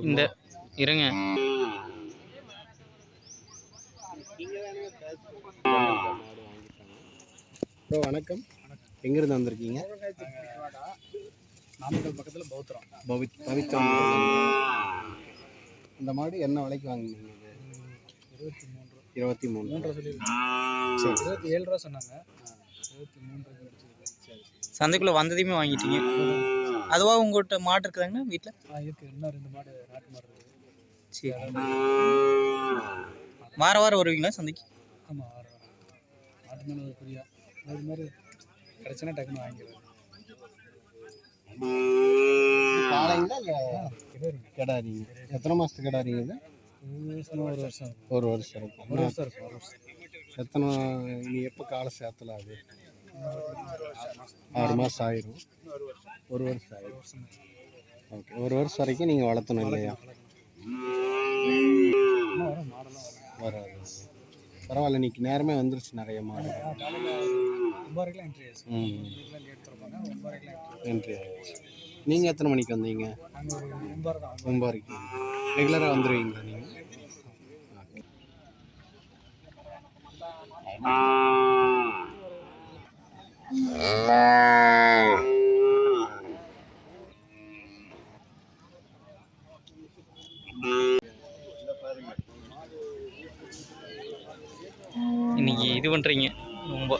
இந்த இருங்க. ப்ரோ வணக்கம். எங்கேருந்து வந்திருக்கீங்க? நாமக்கல் பக்கத்தில் பவித்ரம். இந்த மாடு என்ன விலைக்கு வாங்கினீங்க? 23 27 ரூபா சொன்னாங்க. 23 சந்தைக்குள்ளே வந்ததையுமே வாங்கிட்டீங்க. அதுவா உங்கள்கிட்ட மாடு இருக்குதாங்கண்ணா வீட்டில்? இருக்கு. இன்னும் 2 மாடு நாட்டு மாடு இருக்குது. சரி. வாரம் வருவீங்களா சந்தைக்கு? ஆமாம், வாரம் நாட்டு மாடு ஃப்ரீயாக அது மாதிரி கிடச்சுன்னா டக்குன்னு வாங்கிடுவேன். காலைங்களா இல்லை கிடாரிங்க? எத்தனை மாதத்துக்கு கிடாரிங்க இது? ஒரு வருஷம் இருக்கும். எத்தனை நீ எப்போ காலை சேர்த்தலாம்? அது 6 மாதம் ஆயிரும். ஒரு வருஷம் ஆயிரும். ஓகே, ஒரு வருஷம் வரைக்கும் நீங்கள் வளர்த்தணும் இல்லையா? வராது. பரவாயில்ல, இன்னைக்கு நேரமே வந்துருச்சு நிறைய மாடு. என்ட்ரி ஆயிடுச்சு. நீங்கள் எத்தனை மணிக்கு வந்தீங்க? 9:30. ரெகுலராக வந்துடுவீங்களா நீங்கள்? இன்னைக்கு இது பண்ணுறீங்க ரொம்ப